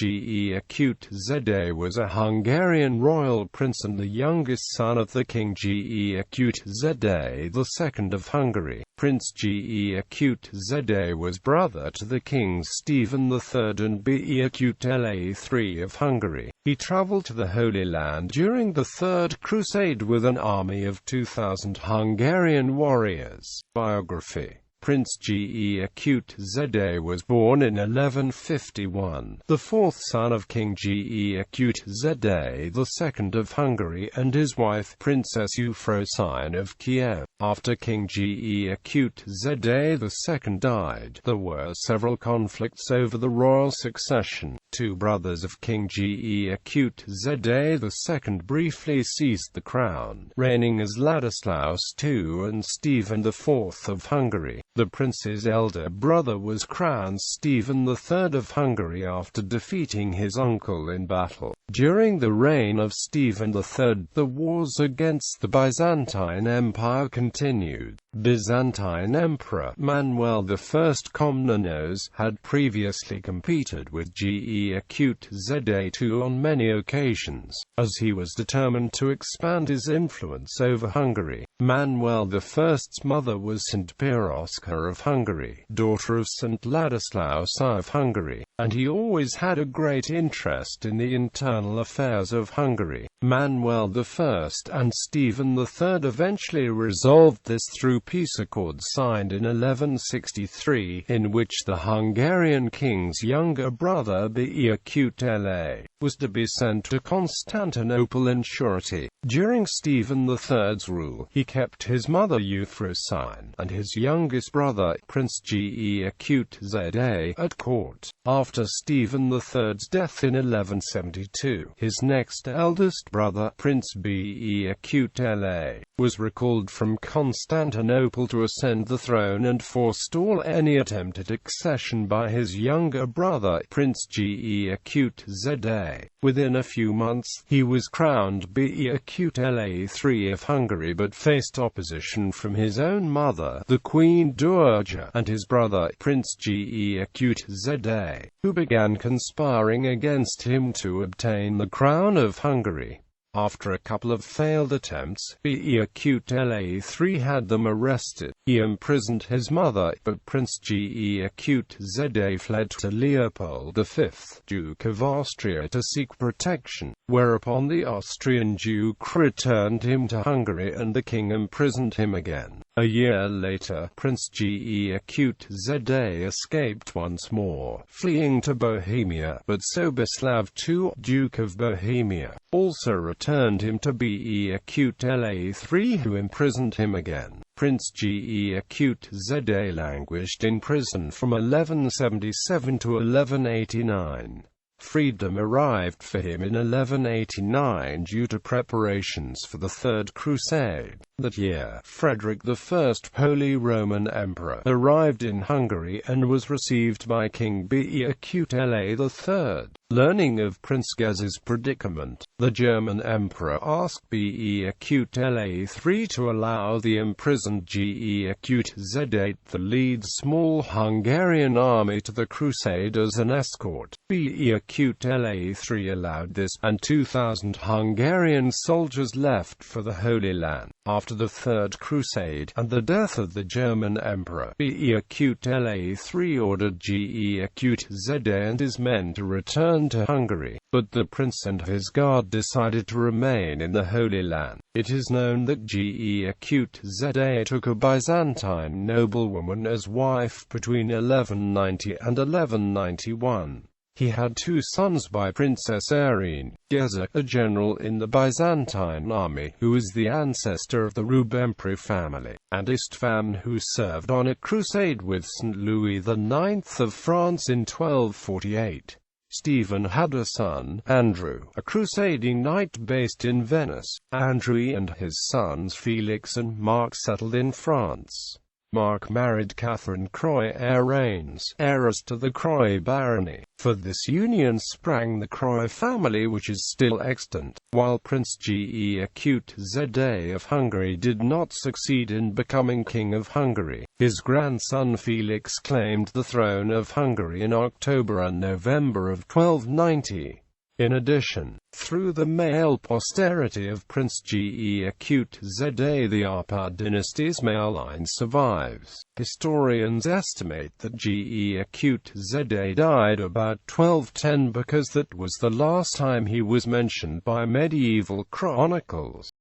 Ge was a Hungarian royal prince and the youngest son of the king Ge II of Hungary. Prince Ge was brother to the kings Stephen III and Béla III of Hungary. He travelled to the Holy Land during the Third Crusade with an army of 2,000 Hungarian warriors. Biography. Prince Ge was born in 1151, the fourth son of King Ge II of Hungary and his wife, Princess Euphrosyne of Kiev. After King Ge II died, there were several conflicts over the royal succession. Two brothers of King Ge II briefly seized the crown, reigning as Ladislaus II and Stephen IV of Hungary. The prince's elder brother was crowned Stephen III of Hungary after defeating his uncle in battle. During the reign of Stephen III, the wars against the Byzantine Empire continued. Byzantine Emperor Manuel I Komnenos had previously competed with Ge II on many occasions, as he was determined to expand his influence over Hungary. Manuel I's mother was St. Piroska of Hungary, daughter of St. Ladislaus I of Hungary, and he always had a great interest in the internal affairs of Hungary. Manuel I and Stephen III eventually resolved this through peace accords signed in 1163, in which the Hungarian king's younger brother Béla was to be sent to Constantinople in surety. During Stephen III's rule, he kept his mother Euphrosyne and his youngest brother, Prince Ge at court. After Stephen III's death in 1172, his next eldest brother, Prince Béla, was recalled from Constantinople to ascend the throne and forestall any attempt at accession by his younger brother, Prince Ge Within a few months, he was crowned Béla III of Hungary but faced opposition from his own mother, the Queen Dowager, and his brother, Prince Ge who began conspiring against him to obtain the crown of Hungary. After a couple of failed attempts, Béla III had them arrested. He imprisoned his mother, but Prince Ge fled to Leopold V, Duke of Austria, to seek protection, whereupon the Austrian Duke returned him to Hungary and the king imprisoned him again. A year later, Prince Ge escaped once more, fleeing to Bohemia, but Soboslav II, Duke of Bohemia, also returned him to Béla III, who imprisoned him again. Prince Ge languished in prison from 1177 to 1189. Freedom arrived for him in 1189 due to preparations for the Third Crusade. That year, Frederick I, Holy Roman Emperor, arrived in Hungary and was received by King Béla III. Learning of Prince Géza's predicament, the German emperor asked Béla III to allow the imprisoned Ge to lead small Hungarian army to the crusade as an escort. Béla III allowed this, and 2,000 Hungarian soldiers left for the Holy Land. After the Third Crusade, and the death of the German emperor, Béla III ordered Ge and his men to return to Hungary, but the prince and his guard decided to remain in the Holy Land. It is known that Ge took a Byzantine noblewoman as wife between 1190 and 1191. He had two sons by Princess Irene, Géza, a general in the Byzantine army, who is the ancestor of the Rubempré family, and Istvan, who served on a crusade with St. Louis IX of France in 1248. Stephen had a son, Andrew, a crusading knight based in Venice. Andrew and his sons Felix and Mark settled in France. Mark married Catherine Croix Rains, heiress to the Croix barony. For this union sprang the Croix family, which is still extant. While Prince Ge of Hungary did not succeed in becoming King of Hungary, his grandson Felix claimed the throne of Hungary in October and November of 1290. In addition, through the male posterity of Prince Ge the Arpad dynasty's male line survives. Historians estimate that Ge died about 1210 because that was the last time he was mentioned by medieval chronicles.